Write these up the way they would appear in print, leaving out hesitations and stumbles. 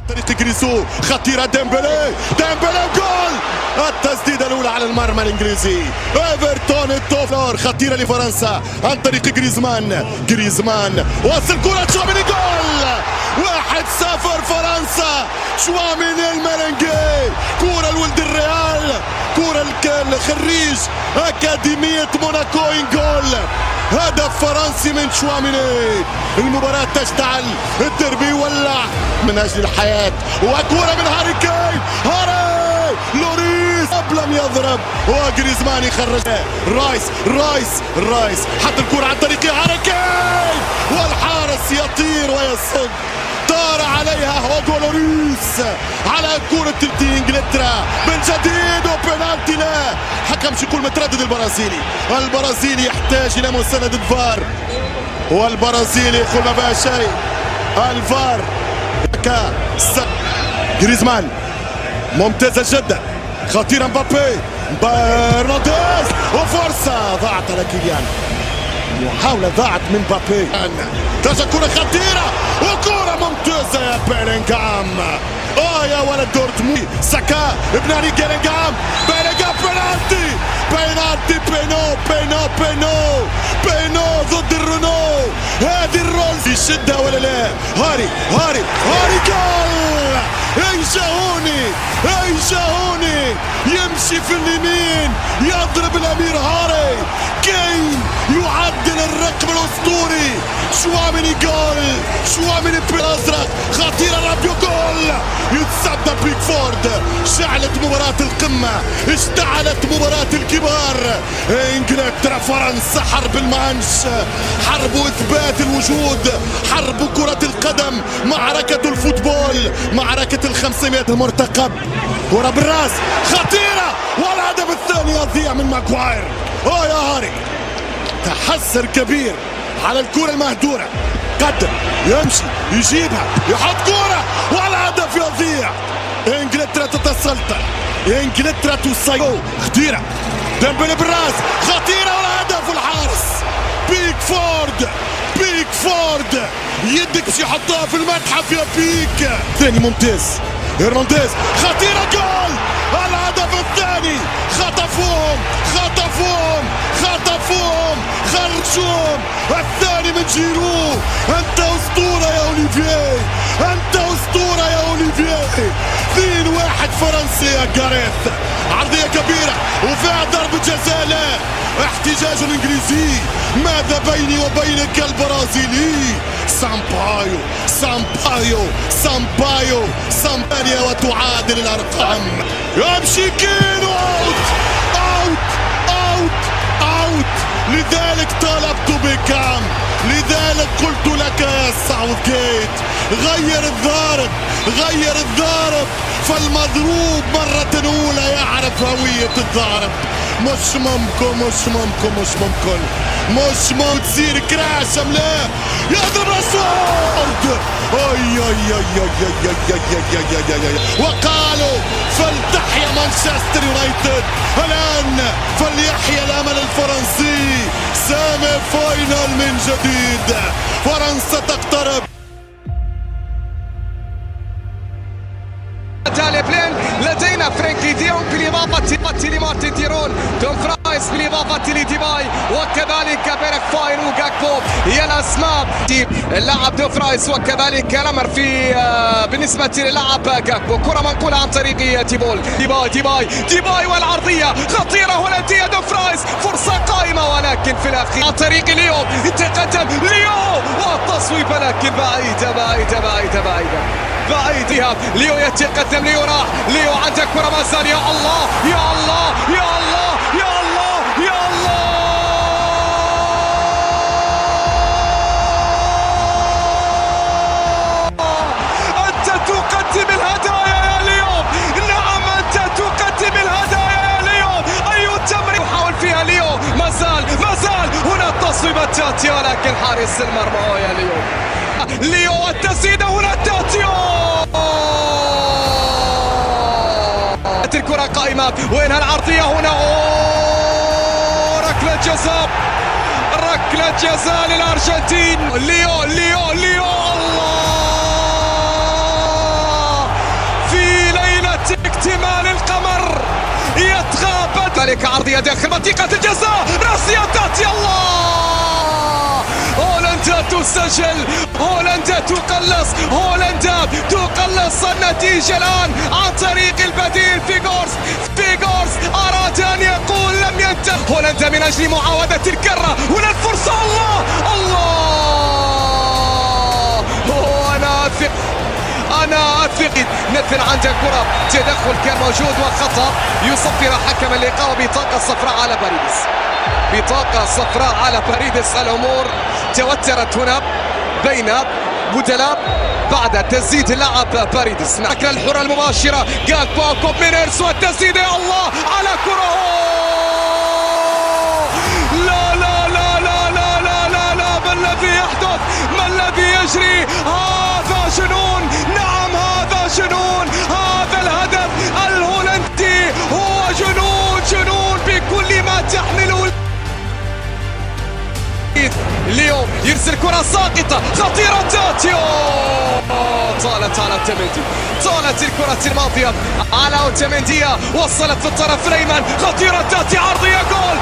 طريق جريزو خطيرة ديمبلي جول. التسديدة الأولى على المرمى الإنجليزي إيفرتون التوفلور خطيرة لفرنسا عن طريق جريزمان وصل كرة تشواميني جول 1-0 فرنسا. تشواميني الميرينجي كرة الولد الريال كرة الخريج أكاديمية موناكو جول. هدف فرنسي من تشواميني. المباراة تشتعل الدربي يولع من أجل الحياة وكرة من هاري كين لوريس لم يضرب وجريزمان يخرج رايس حط الكرة عن طريق هاري كين والحارس يطير ويصد. طار عليها هوغو لوريس على كرة انجلترا من جديد وبنالتي له. حكم يقول متردد البرازيلي يحتاج الى مساندة الفار والبرازيلي يقول ما بها شيء. الفار جريزمان ممتازة جدا خطيرة مبابي برنارديز وفرصة ضاعت على كيليان. محاولة ضاعت من مبابي ترجع كرة خطيرة وكرة ممتازة يا بيلينغهام. يا ولد دورتموند ساكا ابن بيلينغهام بينالتي بينو ضد الرونو. هذه الرولز يشدها ولا لا؟ هاري جول. اي جاهوني يمشي في اليمين يضرب الامير هاري كين يعدل الرقم الاسطوري. تشواميني جول. تشواميني بالازرق خطيره رابيو جول. يتصدى بيكفورد. شعلت مباراة القمة اشتعلت مباراة الكبار. انجلترا فرنسا حرب المانش حرب اثبات الوجود حرب كرة القدم معركة الفوتبول معركة 500 المرتقب. كرة بالراس خطيرة والهدف الثاني يضيع من ماغواير. يا هاري تحسر كبير على الكرة المهدورة قدم يمشي يجيبها يحط كرة والهدف يضيع. انجلترا تتسلطن انجلترا تسيطر. خطيرة ديمبلي بالراس خطيرة والهدف والحارس بيكفورد يدك باش يحطها في المتحف يا بيك. ثاني ممتاز هرنانديز خطيرة جول. الهدف الثاني خطفوهم خرجوهم. الثاني من جيرو. انت اسطورة يا اوليفييه 2-1 فرنسا يا جاريث. عرضية كبيرة وفيها ضربة جزاء. لا احتجاج الانجليزي. ماذا بيني وبينك البرازيلي؟ سامبايو وتعادل الارقام. يمشي كينو اوت. لذلك طلبت بكام. لذلك قلت لك يا ساوث جيت غير الضارب فالمضروب مرة أولى يعرف هوية الضارب. مش ممكن تصير كراشة. لا يضرب راسورد. وقالوا فلتحيا مانشستر يونايتد. الآن فليحيا الأمل الفرنسي. سامي فاينل من جديد. فرنسا تقترب. لدينا فرانكي ديونغ بالإضافة لمارتن تيرون توم فرايس بالإضافة لديباي وكذلك بيرك فاين وجاكبو هي الأسماء. اللاعب دو فرايس وكذلك الأمر في بالنسبة للاعب جاكبو. كرة منقولة عن طريق ديباي والعرضية خطيرة هولندية. دو فرايس فرصة قائمة ولكن في الأخير عن طريق ليو يتقدم والتصويب لكن بعيدة ليو يتقدم. ليو راح ليو عندك كرة ما زال. يا الله أنت تقدم الهدايا يا ليو. نعم أنت تقدم الهدايا يا ليو. أي تمرير يحاول فيها ليو. ما زال هنا التصويبة تأتي ولكن حارس المرمى يا ليو التسديدة هنا تأتي. الكرة قائمة وينها العرضية هنا. ركلة جزاء للأرجنتين. ليو الله وكذلك عرضية داخل منطقة الجزاء، راسية تأتي، الله! هولندا تسجل، هولندا تقلص، هولندا تقلص النتيجة الآن عن طريق البديل فيغورس أراد أن يقول لم ينتهي. هولندا من أجل معاودة الكرة، هنا الفرصة، الله! أنا أثق نثر عند الكرة، تدخل كان موجود وخطأ يصفر حكم اللقاء بطاقة صفراء على باريدس، بطاقة صفراء على باريدس. الأمور توترت هنا بين بدلاء بعد تسديد اللاعب باريدس. الركلة الحرة المباشرة، قال باكو مينيرس والتسديد، يا الله على كرة، لا لا لا لا لا لا لا لا، ما الذي يحدث؟ ما الذي يجري؟ هذا جنون، نعم هذا جنون، هذا الهدف الهولندي هو جنون بكل ما تحمله. اليوم يرسل كرة ساقطة خطيرة تاتي، طالت على اوتاميندي، طالت الكرة الماضية على اوتاميندي، وصلت في الطرف الأيمن، خطيرة تاتي، عرضية، جول،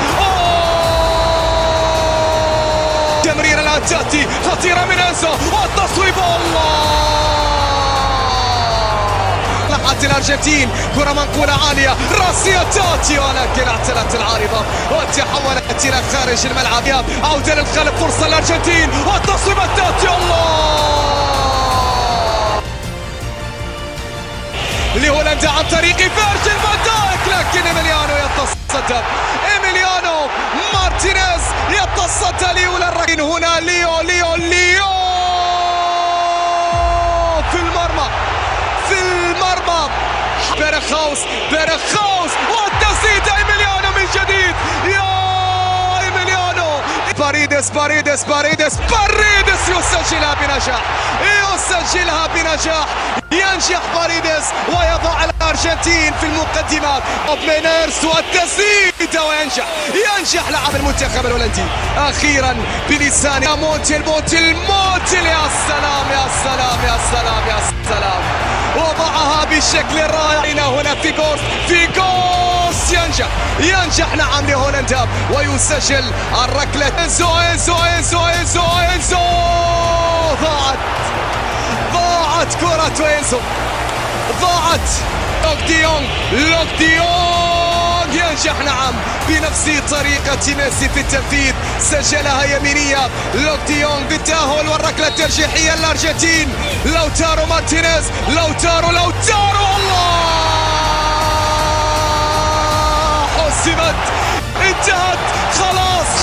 تمريرة الآن تأتي خطيرة من أنزو، والتصويب، الله! لحقت الأرجنتين، كرة منقولة عالية، راسية تأتي، ولكن اعتلت العارضة وتحولت إلى خارج الملعب. عودة للخلف، فرصة الأرجنتين، والتصويب تأتي، الله! لهولندا عن طريق فيرجيل فان دايك، لكن إيميليانو يتصدى، إيميليانو مارتينيز يتصدى ليولى الركين. هنا ليو في المرمى، بيرخاوس والتسديد، إيميليانو من جديد، يا إيميليانو، باريدس يسجلها بنجاح، ينجح باريدس ويضع الأرجنتين في المقدمة. مينيرس والتسديد، وينجح لاعب المنتخب الهولندي أخيرا بلسان مونتي، يا سلام، وضعها بشكل رائع. هنا فيغورس ينجح نعم لهولندا، ويسجل الركلة. إنزو ضاعت كرة إنزو، لوك ديونغ ينجح نعم بنفس طريقة ميسي في التنفيذ، سجلها يمينية لوك ديونغ بالتأهل، والركلة الترجيحية للأرجنتين. لوتارو مارتينيز، لوتارو، الله! حسمت، انتهت، خلاص،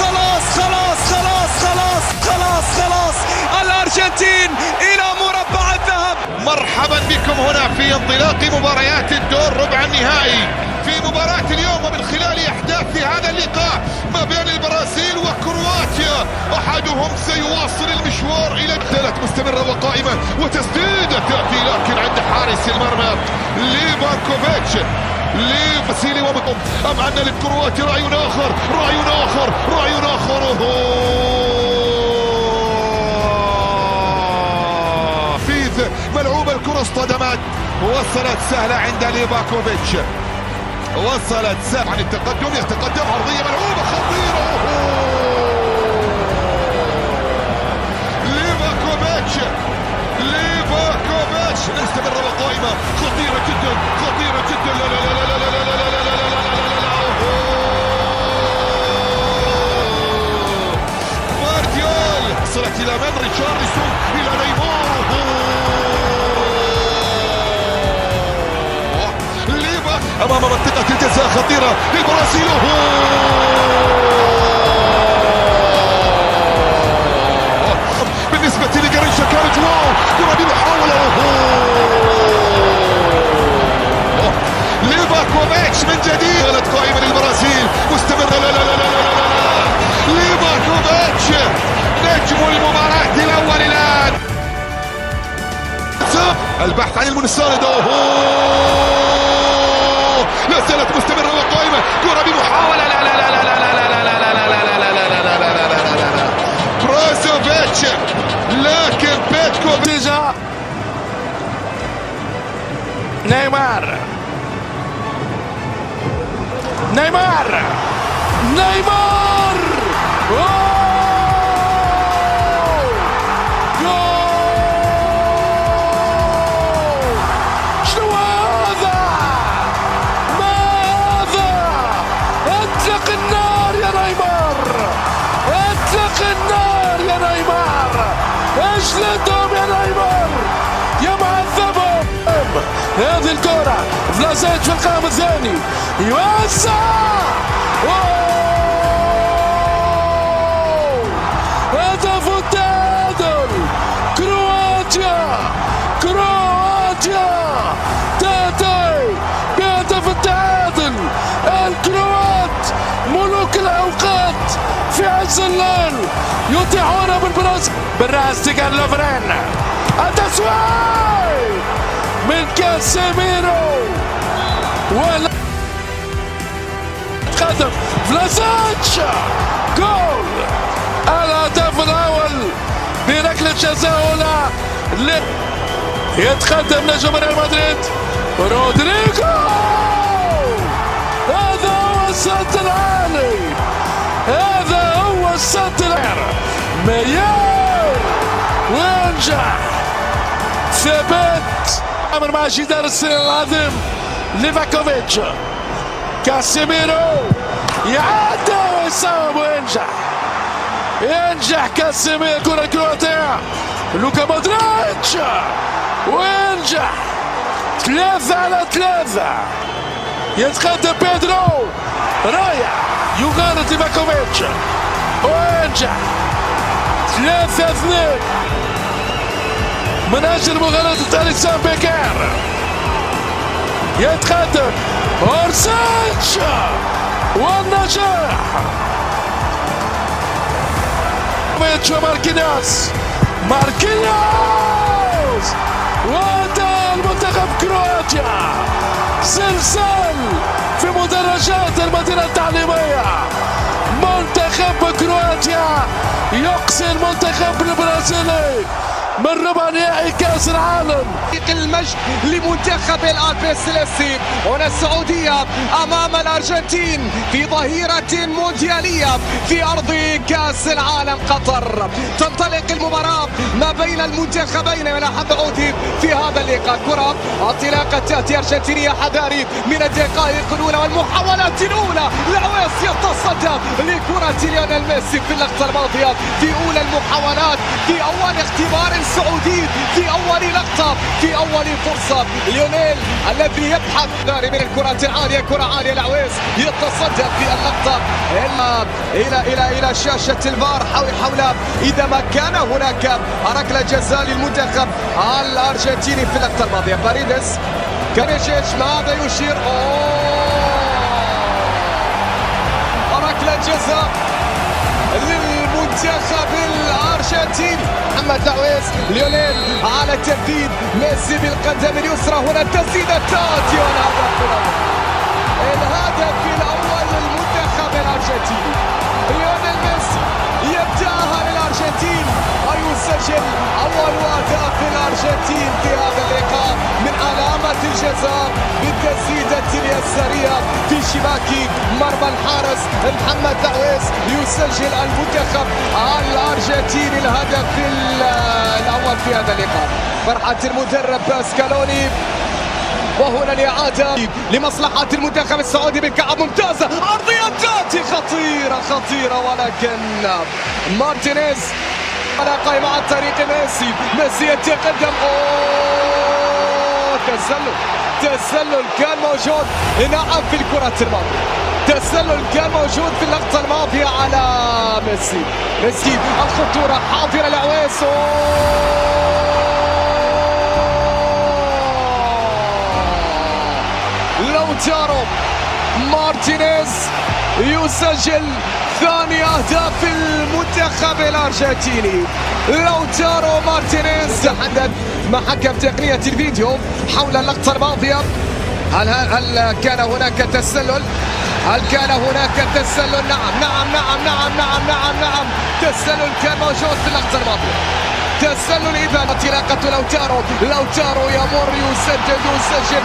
الأرجنتين إلى مربع الذهب. مرحبا بكم هنا في انطلاق مباريات الدور ربع النهائي، في مباراة اليوم ومن خلال أحداث في هذا اللقاء ما بين البرازيل وكرواتيا، أحدهم سيواصل المشوار إلى الثالث، مستمرة وقائمة، وتسديدة تأتي لكن عند حارس المرمى ليفانكوفيتش لفاسيلي ومقوم. أم أن للكرواتي رأي آخر. ملعوبة الكرة اصطدمت، وصلت سهلة عند ليفاكوفيتش، وصلت سهلة عن التقدم، يتقدم، عرضية ملعوبة خطيرة، ليفاكوفيتش مستمرة وقائمة، خطيرة جدا، لا مارتيال، وصلت إلى من؟ ريتشارلسون، إلى نيمار، أمام منطقة الجزاء، خطيرة للبرازيل، بالنسبة لجاريشا كانت واو، كرة بمحاولة، ليفاكوفيتش من جديد، غلط قائمة للبرازيل، مستمرة، لا ليفاكوفيتش نجم المباراة الأول الآن، البحث عن المنساند، لا زالت مستمرة وقائمة، كرة بمحاولة، لا بروزوفيتش، لكن بيتكو نيمار نيمار أوه! جول! شنو هذا؟ ما هذا؟ اطلق النار يا نيمار، اطلق النار يا نيمار، اجلدهم يا نيمار يا معذبهم. هذه الكرة فلازيتش في القائم الثاني يوسع. هدف التعادل. كرواتيا تأتي بهدف التعادل. الكروات ملوك الأوقات في عز الليل يطيحون بالراس تيجان لوفرين. التسويق من كاسيميرو ولا قدم فلازيتش. جول الهدف الاول بركله جزاء هنا. يتقدم نجم ريال مدريد رودريغو. هذا هو السد العالي، هذا هو السد العالي. ميار وينجح ثبات عمر مع جدار السن العظيم ليفاكوفيتش. كاسيميرو يعدي ويصاب وينجح. ينجح كاسيميرو. كرة كرواتيا لوكا مودريتش وينجح 3-3. يتقدم بيدرو رايح يغالط ليفاكوفيتش وينجح 3-2 من اجل مغالطة اليسان بيكير. يتقدم اورسيتش والنجاح. ماركينيوس وانتهى المنتخب كرواتيا زلزال في مدرجات المدينة التعليمية. منتخب كرواتيا يقصي المنتخب البرازيلي من ربع نهائي كأس العالم. المجد لمنتخب الألبي سيليستي. هنا السعودية أمام الأرجنتين في ظهيرة مونديالية في أرض كأس العالم قطر. تنطلق المباراة ما بين المنتخبين ولا حد عودي في هذا اللقاء. كرة انطلاقة تأتي أرجنتينية حذاري من الدقائق الأولى والمحاولات الأولى. لويس يتصدى لكرة ليونيل ميسي في اللقطة الماضية في أولى المحاولات في أول اختبار سعودي في أول لقطة في أول فرصة. ليونيل الذي يبحث من الكرات العالية. كرة عالية لويس يتصدى في اللقطة إلى شاشة الفار حول إذا ما كان هناك ركلة جزاء للمنتخب الأرجنتيني في اللقطة الماضية. باريدس كاريجيتش ماذا يشير؟ ركلة جزاء للمنتخب الأرجنتيني. محمد لويس ليونيل على التنفيذ. ميسي بالقدم اليسرى. هنا التسديدة تاتي الهدف الأول للمنتخب الأرجنتيني. ليونيل ميسي يبدأها للأرجنتين ويسجل أول أهداف الأرجنتين في هذا اللقاء من علامة الجزاء بالتسديدة اليسارية في شباك مرمى الحارس محمد لويس. يسجل المنتخب الأرجنتيني الهدف الأول في هذا اللقاء. فرحة المدرب باسكالوني. وهنا الإعادة لمصلحة المنتخب السعودي بالكعب. ممتازة عرضية تأتي خطيرة ولكن مارتينيز على قائمة عن طريق ميسي يتقدم. تسلل كان موجود. نعم في الكرة الماضية تسلل كان موجود في اللقطة الماضية على ميسي. الخطورة حاضرة لعويس. لوتارو مارتينيز يسجل ثاني أهداف المنتخب الأرجنتيني. لوتارو مارتينيز تحدث مع حكم تقنية الفيديو حول اللقطة الماضية. هل كان هناك تسلل؟ نعم. تسلل كان موجود في اللقطة الماضية. تسلل إذا انطلاقة لوتارو يمر يسجل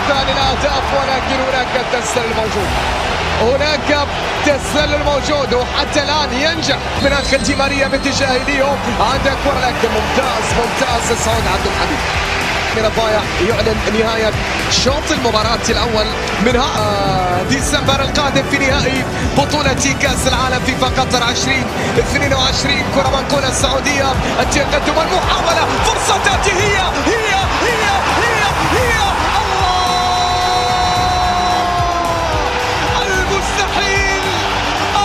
ثاني الأهداف، ولكن هناك تسلل موجود، هناك تسلل موجود، وحتى الآن ينجح من أنخيل دي ماريا باتجاه ليو. عندك كرة لكن ممتاز سعود عبد الحميد من الضايع يعلن نهاية شوط المباراة الأول من ديسمبر القادم في نهائي بطولة كأس العالم فيفا قطر 2022. كرة منقولة السعودية، التقدم والمحاولة، فرصة تأتي هي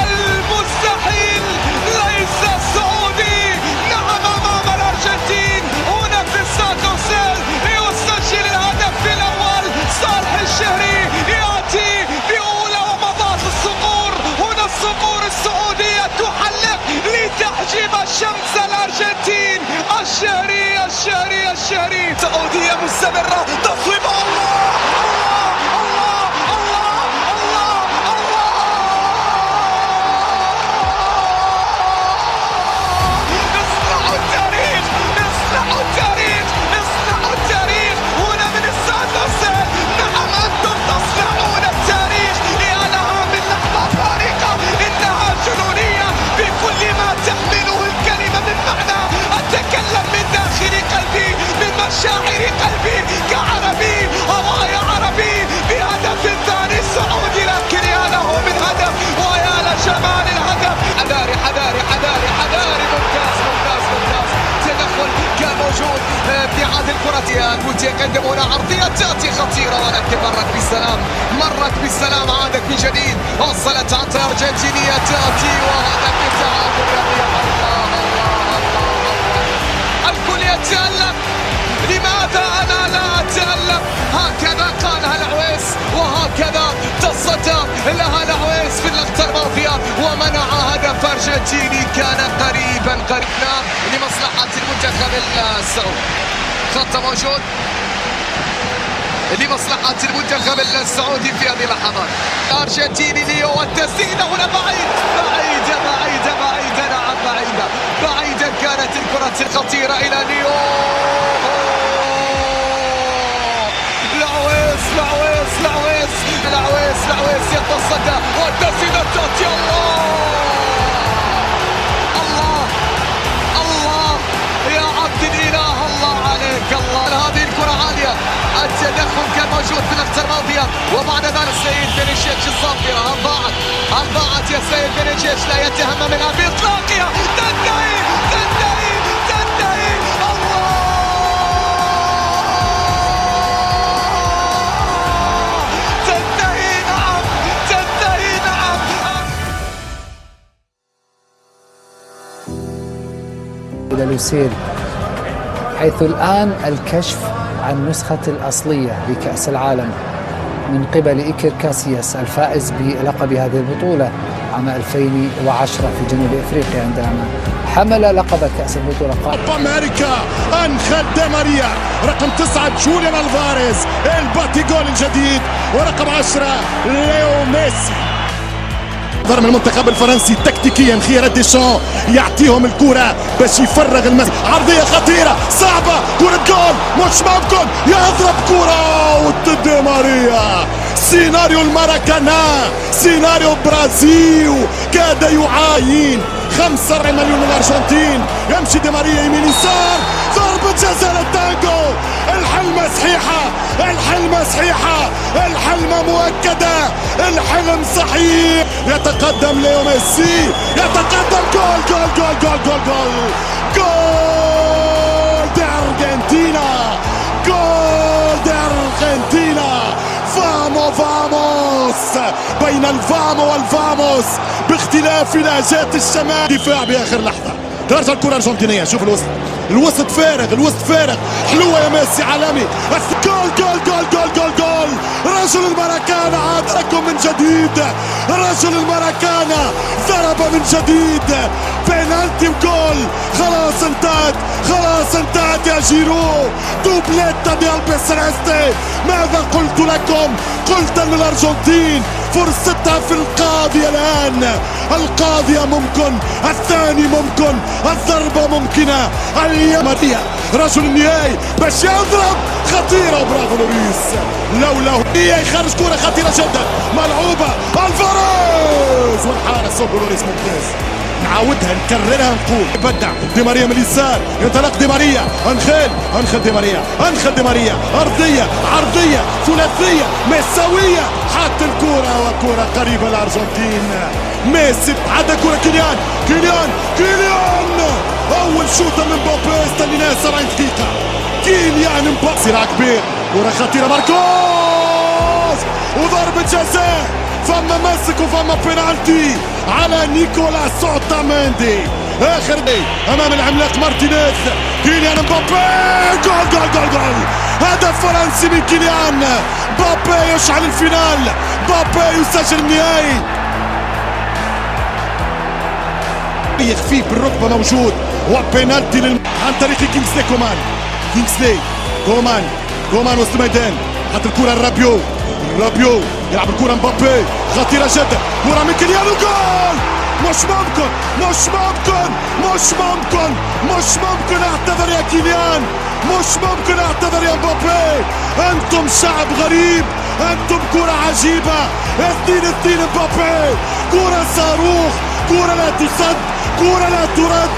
المستحيل ليس السعودي. نعم أمام الأرجنتين هنا في السادوسيل يسجل الهدف الأول. صالح الشهري يأتي بأولى ومضات الصقور. هنا الصقور السعودية تحلق لتحجيب الشمس الأرجنتين. الشهري سعودية مستمرة، تصويب شاعر قلبي كعربي، هوايا عربي بهدف ثاني سعودي، لكن يا له من هدف ويا لجمال الهدف. حذاري ممتاز تدخل كان موجود في عاد الكرة. كوتي يقدم هنا عرضية تأتي خطيرة، ولكن مرت بالسلام عادت من جديد، وصلت عطر أرجنتينية تأتي وهدف التعادل. الكل يتألم، لماذا أنا لا أتألم؟ هكذا قالها العويس، وهكذا تصدى لها العويس في اللقطة الماضية ومنع هدف أرجنتيني كان قريبا لمصلحة المنتخب السعودي. خط موجود لمصلحة المنتخب السعودي في هذه اللحظات. أرجنتيني ليو، والتسديدة هنا بعيدة نعم بعيدة كانت الكرة الخطيرة إلى ليو. العويس يتصدى والتسديدة تأتي. الله يا عبد الإله، الله عليك هذه الكرة عالية. التدخل كان موجود في اللقطة الماضية، وبعد ذلك سيد فينيسيوس الصافرة. هل ضاعت يا سيد فينيسيوس؟ لا يتهم منها بإطلاقها. تنتهي إلى لوسيل، حيث الآن الكشف عن نسخة الأصلية لكأس العالم من قبل إيكر كاسياس الفائز بلقب هذه البطولة عام 2010 في جنوب أفريقيا، عندما حمل لقب كأس البطولة. كوبا أمريكا أنخيل دي ماريا، رقم 9 جوليان ألفاريز الباتي جول الجديد، ورقم 10 ليو ميسي. من المنتخب الفرنسي تكتيكيا خيارات ديشان يعطيهم الكرة باش يفرغ عرضية خطيرة صعبة، كرة جول مش ممكن، يضرب كرة ودي ماريا. سيناريو الماراكانا، سيناريو برازيل كاد يعاين. 45 مليون من الأرجنتين، يمشي دي ماريا يمين يسار، ضربة جزاء للتانجو. الحلمة صحيحة، الحلمة مؤكدة، الحلم صحيح. يتقدم ليو ميسي، يتقدم جول دي أرجنتينا، فاموس بين الفامو والفاموس باختلاف لهجات الشمال. دفاع بآخر لحظة، ترجع الكرة الأرجنتينية. شوف الوسط فارغ، حلوة يا ميسي عالمي. جول رجل الماراكانا عاد لكم من جديد، رجل الماراكانا ضرب من جديد، بينالتي وجول. خلاص انتهت يا جيرو. دوبليتا دي البيسريستي. ماذا قلت لكم؟ قلت ان الارجنتين فرصتها في القاضية الآن. القاضية ممكن، الثاني ممكن، الضربة ممكنة. اليماريا رجل النهائي باش يضرب، خطيرة وبرافو لوريس. لولا هي يخرج كرة خطيرة جدا ملعوبة الفاريز والحارس لوريس ممتاز. نعاودها نكررها نقول بدع دي ماريا من اليسار، ينطلق دي ماريا، انخل دي ماريا، انخل دي ماريا، ارضيه عرضيه ثلاثيه مأساويه، حط الكره وكره قريبه الارجنتين. ميسي عدى كره كيليان اول شوطه من مبابي استنيناها 70 دقيقه. كيليان مبابي صراع كبير، كره خطيره ماركوس وضربه جزاء. فما مسك وفما بينالتي على نيكولاس اوتاميندي. اخر دي امام العملاق مارتينيز. كيليان مبابي جول هدف فرنسي من كيليان مبابي يشعل الفينال. مبابي يسجل النهائي. خفيف بالركبه موجود وبينالتي عن طريق كينغسلي كومان وسط الميدان. حط الكره رابيو يلعب الكره مبابي خطيره جدا. كره من كيليان وجول. مش ممكن اعتذر يا كيليان، مش ممكن اعتذر يا مبابي. انتم شعب غريب، انتم كرة عجيبة. 2-2 مبابي، كرة صاروخ، كرة لا تصد، كرة لا ترد.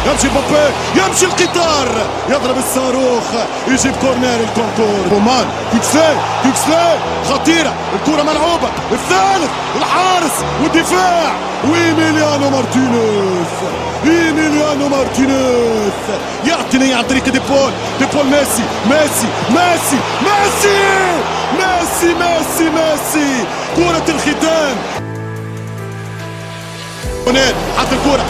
يمشي مبابي، يمشي القطار، يضرب الصاروخ، يجيب كورنير الكونكور. كومان كيكسلي خطيرة، الكرة ملعوبة، الثالث الحارس والدفاع وإيميليانو مارتينيز يعطيني عن طريق ديبول ميسي كرة الختام. حط الكرة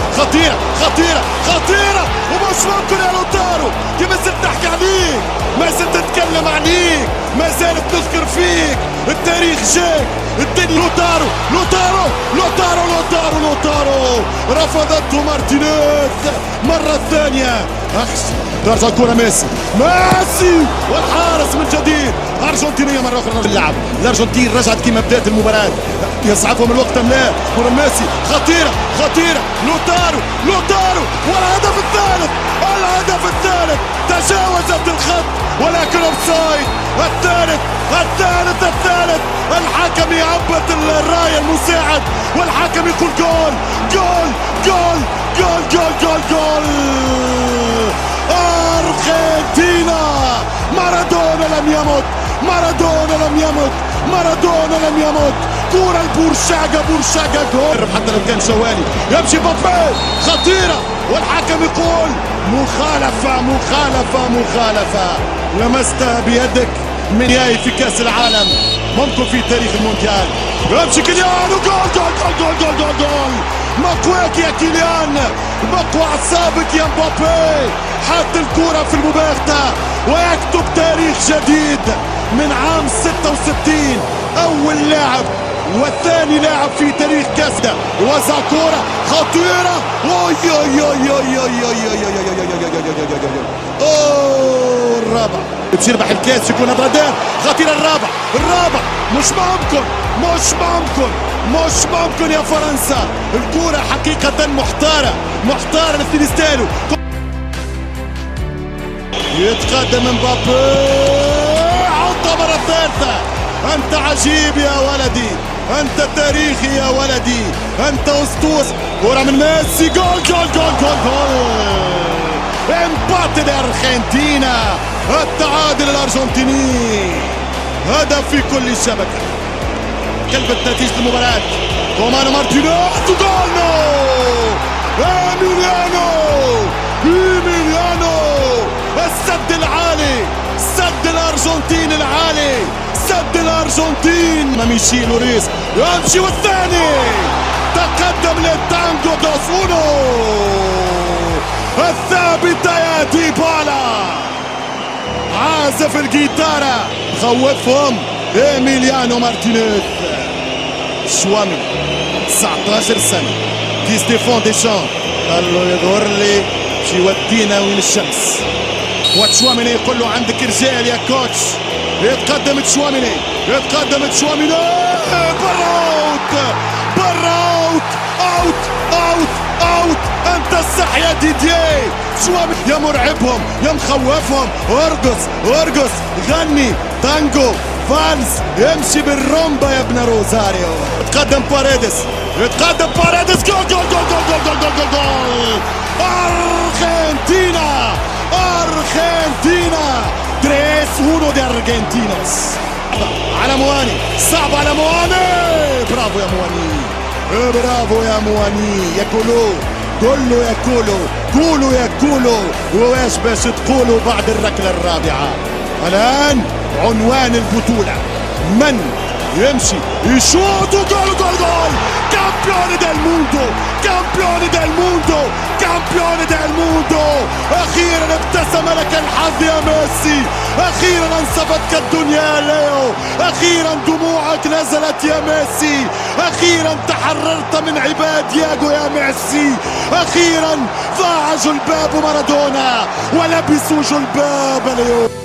خطيرة ومش ممكن يا لوتارو. كيما زلت نحكي عليك، ما زلت نتكلم عليك، ما زالت نذكر فيك. التاريخ جاك، الدنيا لوتارو رفضته مارتينيز مرة ثانية. ترجع الكرة ميسي والحارس من جديد. أرجنتينية مرة أخرى اللعب. الأرجنتين رجعت كما بدأت المباراة، يسعفهم الوقت أم لا. كرة ميسي خطيرة لوتارو والهدف الثالث تجاوزت الخط ولكن اوفسايد. الثالث الحكم يعبط الراية المساعد والحكم يقول جول. أرجنتينا. مارادونا لم يمت. كرة البورشاقة جول. حتى لو كان شوالي يمشي مبابي خطيرة والحكم يقول مخالفة. لمستها بيدك من جاي في كأس العالم ممكن في تاريخ المونديال. يمشي كيليان وجول. مقواك يا كيليان، مقوى أعصابك يا مبابي. حط الكرة في المباغتة ويكتب تاريخ جديد. من عام 66 أول لاعب والثاني لاعب في تاريخ كأس. وزع كرة خطيرة الرابع باش يربح الكاس يكون ابردان. خطيرة الرابع مش ممكن يا فرنسا. الكرة حقيقة محتارة لفينيستانو. يتقدم مبابي عطى مرة ثالثة. أنت عجيب يا ولدي، أنت تاريخي يا ولدي، أنت أسطورة. كرة من ميسي جول. امباتي الأرجنتينا، التعادل الأرجنتيني، هدف في كل شبكة. قلبت نتيجة المباراة. كومان مارتينيز جول. إيميليانو السد العالي، سد الأرجنتين العالي، سد الأرجنتين. ميشي لوريس يمشي والثاني تقدم للتانجو دوسونو. الثابتة يا ديبالا، عازف الجيتارة خوفهم إيميليانو مارتينيز. شوامي 19 سنة كي ستيفون ديشان قال له يظهر لي باش يودينا وين الشمس. وتشواميني يقول له عندك رجال يا كوتش. يتقدم تشواميني برا اوت اوت. انت الصح يا ديديه، شو يا مرعبهم يا مخوفهم. ارقص غني تانجو فالز، يمشي بالرومبا يا ابن روزاريو. يتقدم باريدس جول جول جول جول جول جول جول جول جول. ارجنتينا 3-1 دي ارجنتينوس. على مواني، صعب على مواني. برافو يا مواني. يا كولو قولوا واش باش تقولوا بعد الركلة الرابعة. الآن عنوان البطولة، من يمشي يشوط جول. كامبيون ديل موندو. اخيرا ابتسم لك الحظ يا ميسي، اخيرا انصفتك الدنيا يا ليو، اخيرا دموعك نزلت يا ميسي، اخيرا تحررت من عباد دياغو يا ميسي، اخيرا ضاع جلباب مارادونا ولبسوا جلباب ليو.